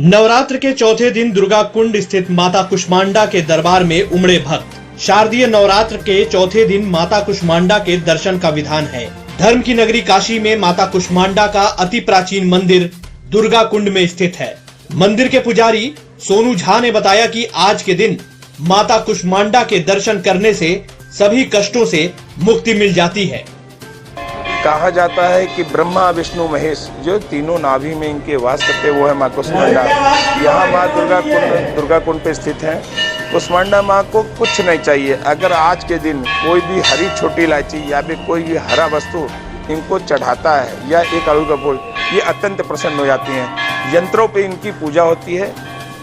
नवरात्र के चौथे दिन दुर्गा कुंड स्थित माता कुष्मांडा के दरबार में उमड़े भक्त। शारदीय नवरात्र के चौथे दिन माता कुष्मांडा के दर्शन का विधान है। धर्म की नगरी काशी में माता कुष्मांडा का अति प्राचीन मंदिर दुर्गा कुंड में स्थित है। मंदिर के पुजारी सोनू झा ने बताया कि आज के दिन माता कुष्मांडा के दर्शन करने से सभी कष्टों से मुक्ति मिल जाती है। कहा जाता है कि ब्रह्मा विष्णु महेश जो तीनों नाभि में इनके वास करते वो है माँ कुष्मांडा। यहाँ माँ दुर्गा कुंड पे स्थित है। कुष्मांडा माँ को कुछ नहीं चाहिए। अगर आज के दिन कोई भी हरी छोटी इलायची या फिर कोई भी हरा वस्तु इनको चढ़ाता है या एक अड़हुल का फूल, ये अत्यंत प्रसन्न हो जाती हैं। यंत्रों पे इनकी पूजा होती है।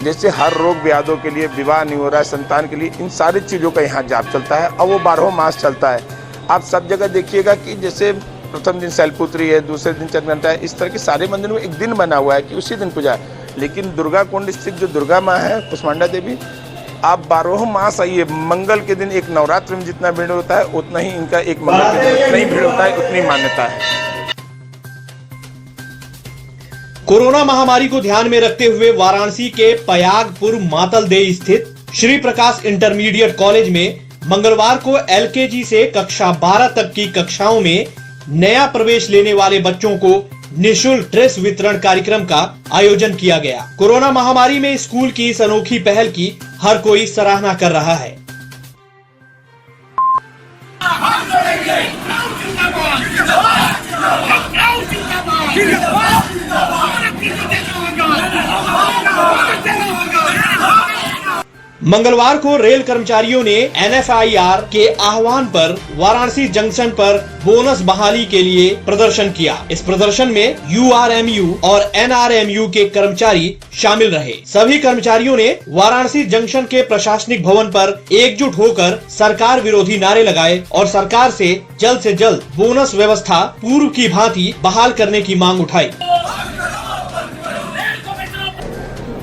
जैसे हर रोग व्याधों के लिए, विवाह नहीं हो रहा है, संतान के लिए, इन सारी चीज़ों का यहाँ जाप चलता है और वो 12 मास चलता है। आप सब जगह देखिएगा कि जैसे प्रथम दिन शैलपुत्री है, दूसरे दिन चंद्रघंटा है, इस तरह के सारे मंदिरों में एक दिन बना हुआ है कि उसी दिन पूजा है। लेकिन दुर्गा कुंड स्थित जो दुर्गा माँ है कुष्मांडा देवी, आप 12 मास आइए। मंगल के दिन एक नवरात्र में जितना भीड़ होता है उतना ही इनका एक मंगल के दिन उतना ही भीड़ होता है, उतनी मान्यता है। कोरोना महामारी को ध्यान में रखते हुए वाराणसी के पयागपुर मातलदेह स्थित श्री प्रकाश इंटरमीडिएट कॉलेज में मंगलवार को एलकेजी से कक्षा 12 तक की कक्षाओं में नया प्रवेश लेने वाले बच्चों को निःशुल्क ड्रेस वितरण कार्यक्रम का आयोजन किया गया। कोरोना महामारी में स्कूल की इस अनोखी पहल की हर कोई सराहना कर रहा है। मंगलवार को रेल कर्मचारियों ने NFIR के आह्वान पर वाराणसी जंक्शन पर बोनस बहाली के लिए प्रदर्शन किया। इस प्रदर्शन में URMU और NRMU के कर्मचारी शामिल रहे। सभी कर्मचारियों ने वाराणसी जंक्शन के प्रशासनिक भवन पर एकजुट होकर सरकार विरोधी नारे लगाए और सरकार से जल्द बोनस व्यवस्था पूर्व की भांति बहाल करने की मांग उठाई।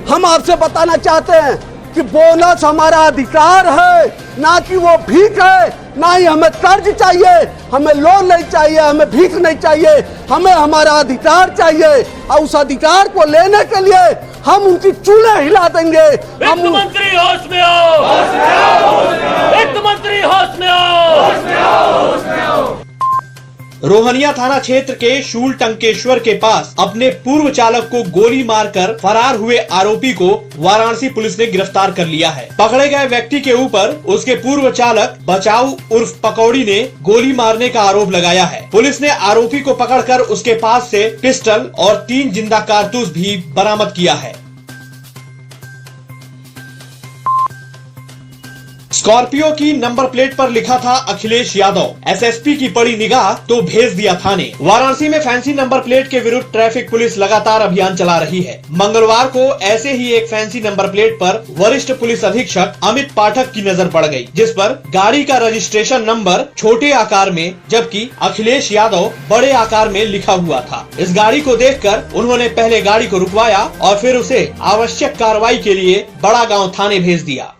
हम आपसे बताना चाहते हैं कि बोनस हमारा अधिकार है, ना कि वो भीख है। ना ही हमें कर्ज चाहिए, हमें लोन नहीं चाहिए, हमें भीख नहीं चाहिए, हमें हमारा अधिकार चाहिए। और उस अधिकार को लेने के लिए हम उनकी चूल्हे हिला देंगे। वित्त मंत्री होश में आओ, वित्त मंत्री होश में आओ। रोहनिया थाना क्षेत्र के शूल टंकेश्वर के पास अपने पूर्व चालक को गोली मारकर फरार हुए आरोपी को वाराणसी पुलिस ने गिरफ्तार कर लिया है। पकड़े गए व्यक्ति के ऊपर उसके पूर्व चालक बचाऊ उर्फ पकौड़ी ने गोली मारने का आरोप लगाया है। पुलिस ने आरोपी को पकड़कर उसके पास से पिस्टल और 3 जिंदा कारतूस भी बरामद किया है। स्कॉर्पियो की नंबर प्लेट पर लिखा था अखिलेश यादव। एसएसपी की पड़ी निगाह तो भेज दिया थाने। वाराणसी में फैंसी नंबर प्लेट के विरुद्ध ट्रैफिक पुलिस लगातार अभियान चला रही है। मंगलवार को ऐसे ही एक फैंसी नंबर प्लेट पर वरिष्ठ पुलिस अधीक्षक अमित पाठक की नजर पड़ गई, जिस पर गाड़ी का रजिस्ट्रेशन नंबर छोटे आकार में जबकि अखिलेश यादव बड़े आकार में लिखा हुआ था। इस गाड़ी को देखकर उन्होंने पहले गाड़ी को रुकवाया और फिर उसे आवश्यक कार्रवाई के लिए बड़ा गांव थाने भेज दिया।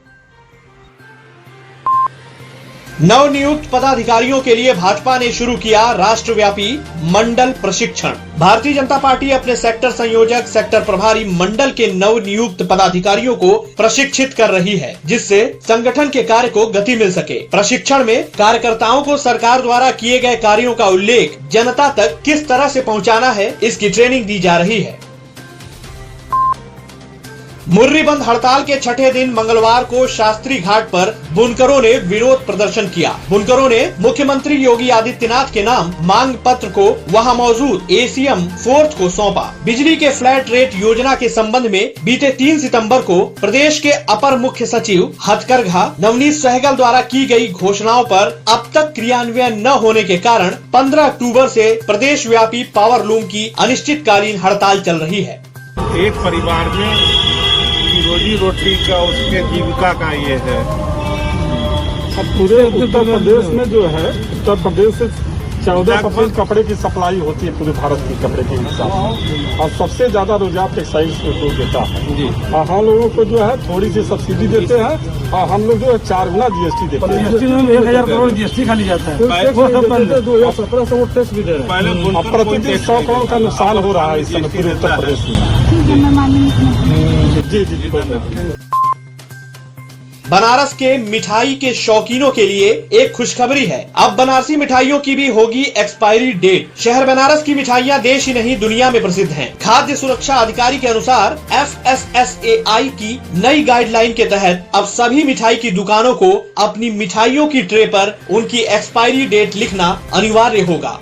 नवनियुक्त पदाधिकारियों के लिए भाजपा ने शुरू किया राष्ट्रव्यापी मंडल प्रशिक्षण। भारतीय जनता पार्टी अपने सेक्टर संयोजक, सेक्टर प्रभारी मंडल के नवनियुक्त पदाधिकारियों को प्रशिक्षित कर रही है, जिससे संगठन के कार्य को गति मिल सके। प्रशिक्षण में कार्यकर्ताओं को सरकार द्वारा किए गए कार्यों का उल्लेख जनता तक किस तरह से पहुंचाना है, इसकी ट्रेनिंग दी जा रही है। मुर्री बंद हड़ताल के छठे दिन मंगलवार को शास्त्री घाट पर बुनकरों ने विरोध प्रदर्शन किया। बुनकरों ने मुख्यमंत्री योगी आदित्यनाथ के नाम मांग पत्र को वहां मौजूद ACM 4th को सौंपा। बिजली के फ्लैट रेट योजना के संबंध में बीते 3 सितंबर को प्रदेश के अपर मुख्य सचिव हथकरघा नवनीत सहगल द्वारा की गई घोषणाओं पर अब तक क्रियान्वयन न होने के कारण 15 अक्टूबर से प्रदेश व्यापी पावर लूम की अनिश्चितकालीन हड़ताल चल रही है। एक परिवार में रोजी रोटी का, उसके जीविका का ये है। अब पूरे उत्तर प्रदेश में जो है, उत्तर प्रदेश से 14% कपड़े की सप्लाई होती है पूरे भारत की कपड़े के हिसाब से, और सबसे ज्यादा रोजगार टेक्सटाइल्स को देता है। और हम लोगों को जो है थोड़ी सी सब्सिडी देते हैं, और हम लोग जो है 4 गुना GST देते हैं। 1000 करोड़ GST खाली जाता है, 2017 से वो टैक्स भी दे रहे हैं। प्रतिदिन 100 करोड़ का नुकसान हो रहा है इस समय पूरे उत्तर प्रदेश में। जी। बनारस के मिठाई के शौकीनों के लिए एक खुशखबरी है। अब बनारसी मिठाइयों की भी होगी एक्सपायरी डेट। शहर बनारस की मिठाइयां देश ही नहीं दुनिया में प्रसिद्ध हैं। खाद्य सुरक्षा अधिकारी के अनुसार FSSAI की नई गाइडलाइन के तहत अब सभी मिठाई की दुकानों को अपनी मिठाइयों की ट्रे पर उनकी एक्सपायरी डेट लिखना अनिवार्य होगा।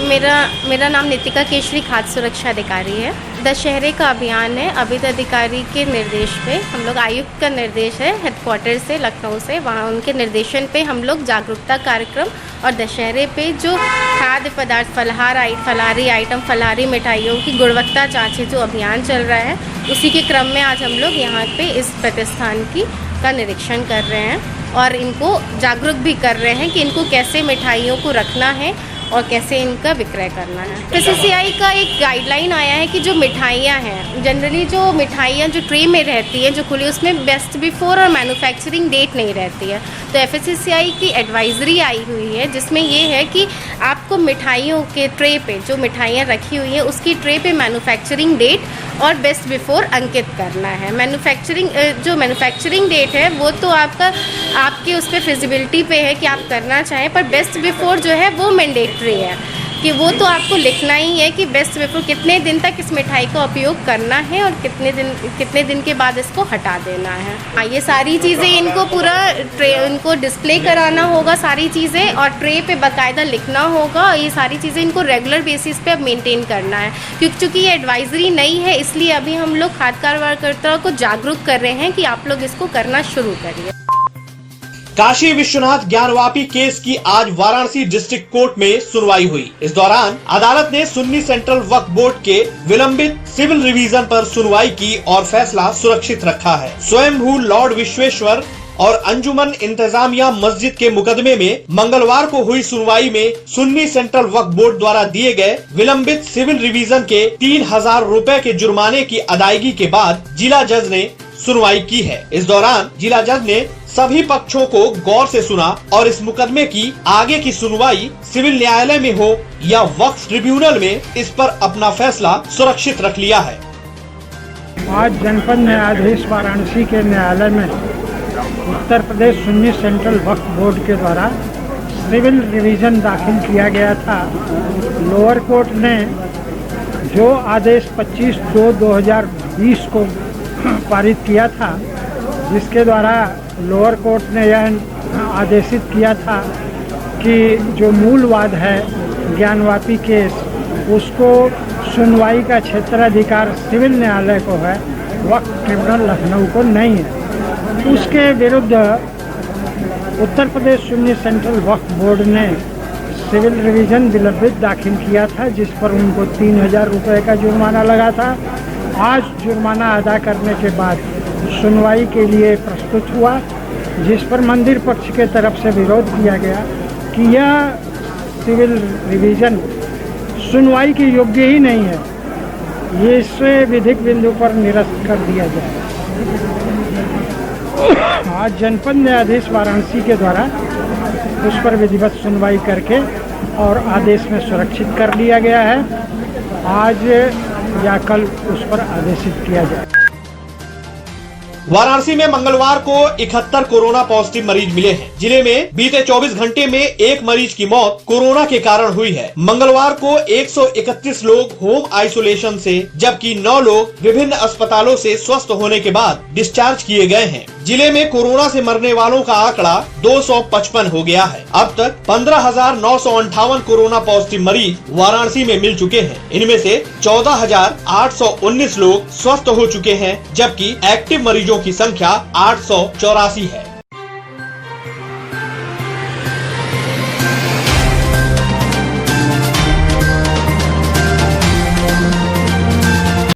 मेरा नाम नितिका केशरी, खाद्य सुरक्षा अधिकारी है। दशहरे का अभियान है। अभित अधिकारी के निर्देश पे हम लोग, आयुक्त का निर्देश है हेडक्वार्टर से, लखनऊ से, वहाँ उनके निर्देशन पे हम लोग जागरूकता कार्यक्रम और दशहरे पे जो खाद्य पदार्थ, फलाहारी आइटम, फलाहारी मिठाइयों की गुणवत्ता जाँच जो अभियान चल रहा है, उसी के क्रम में आज हम लोग यहाँ पे इस प्रतिष्ठान का निरीक्षण कर रहे हैं और इनको जागरूक भी कर रहे हैं कि इनको कैसे मिठाइयों को रखना है और कैसे इनका विक्रय करना है। FSSAI का एक गाइडलाइन आया है कि जो मिठाइयाँ हैं, जनरली जो मिठाइयाँ जो ट्रे में रहती हैं, जो खुली, उसमें बेस्ट बिफोर और मैन्युफैक्चरिंग डेट नहीं रहती है। तो FSSAI की एडवाइजरी आई हुई है जिसमें ये है कि आपको मिठाइयों के ट्रे पे जो मिठाइयाँ रखी हुई हैं उसकी ट्रे पे मैन्युफैक्चरिंग डेट और बेस्ट बिफोर अंकित करना है। जो मैन्युफैक्चरिंग डेट है वो तो आपके उस पर फिजिबिलिटी पे है कि आप करना चाहें, पर बेस्ट बिफोर जो है वो मैंडेटरी है कि वो तो आपको लिखना ही है कि बेस्ट बिफोर कितने दिन तक इस मिठाई का उपयोग करना है और कितने दिन के बाद इसको हटा देना है। हाँ, ये सारी चीज़ें इनको पूरा इनको डिस्प्ले कराना होगा सारी चीज़ें, और ट्रे पे बाकायदा लिखना होगा। ये सारी चीज़ें इनको रेगुलर बेसिस पे अब मेंटेन करना है, क्योंकि ये एडवाइजरी नहीं है, इसलिए अभी हम लोग खाद्य कार्यकर्ताओं को जागरूक कर रहे हैं कि आप लोग इसको करना शुरू करिए। काशी विश्वनाथ ज्ञानवापी केस की आज वाराणसी डिस्ट्रिक्ट कोर्ट में सुनवाई हुई। इस दौरान अदालत ने सुन्नी सेंट्रल वक्फ बोर्ड के विलंबित सिविल रिवीजन पर सुनवाई की और फैसला सुरक्षित रखा है। स्वयंभू लॉर्ड विश्वेश्वर और अंजुमन इंतजामिया मस्जिद के मुकदमे में मंगलवार को हुई सुनवाई में सुन्नी सेंट्रल वक्फ बोर्ड द्वारा दिए गए विलंबित सिविल रिवीजन के 3000 रुपए के जुर्माने की अदायगी के बाद जिला जज ने सुनवाई की है। इस दौरान जिला जज ने सभी पक्षों को गौर से सुना और इस मुकदमे की आगे की सुनवाई सिविल न्यायालय में हो या वक्फ ट्रिब्यूनल में, इस पर अपना फैसला सुरक्षित रख लिया है। आज जनपद न्यायाधीश वाराणसी के न्यायालय में उत्तर प्रदेश सुन्नी सेंट्रल वक्फ बोर्ड के द्वारा सिविल रिवीजन दाखिल किया गया था। लोअर कोर्ट ने जो आदेश 25/2/2020 को पारित किया था, जिसके द्वारा लोअर कोर्ट ने यह आदेशित किया था कि जो मूल वाद है ज्ञानवापी केस, उसको सुनवाई का क्षेत्राधिकार सिविल न्यायालय को है, वक्फ ट्रिब्यूनल लखनऊ को नहीं है। उसके विरुद्ध उत्तर प्रदेश सुन्नी सेंट्रल वक्फ बोर्ड ने सिविल रिवीजन विलंबित दाखिल किया था, जिस पर उनको 3000 रुपये का जुर्माना लगा था। आज जुर्माना अदा करने के बाद सुनवाई के लिए प्रस्तुत हुआ, जिस पर मंदिर पक्ष के तरफ से विरोध किया गया कि यह सिविल रिवीजन सुनवाई के योग्य ही नहीं है, ये इसे विधिक बिंदु पर निरस्त कर दिया जाए। आज जनपद न्यायाधीश वाराणसी के द्वारा उस पर विधिवत सुनवाई करके और आदेश में सुरक्षित कर लिया गया है। आज या कल उस पर आदेशित किया जाए। वाराणसी में मंगलवार को 71 कोरोना पॉजिटिव मरीज मिले हैं। जिले में बीते 24 घंटे में एक मरीज की मौत कोरोना के कारण हुई है। मंगलवार को 131 लोग होम आइसोलेशन से, जबकि 9 लोग विभिन्न अस्पतालों से स्वस्थ होने के बाद डिस्चार्ज किए गए हैं। जिले में कोरोना से मरने वालों का आंकड़ा 255 हो गया है। अब तक 15,958 कोरोना पॉजिटिव मरीज वाराणसी में मिल चुके हैं। इनमें से 14,819 लोग स्वस्थ हो चुके हैं, जबकि एक्टिव मरीजों की संख्या 884 है।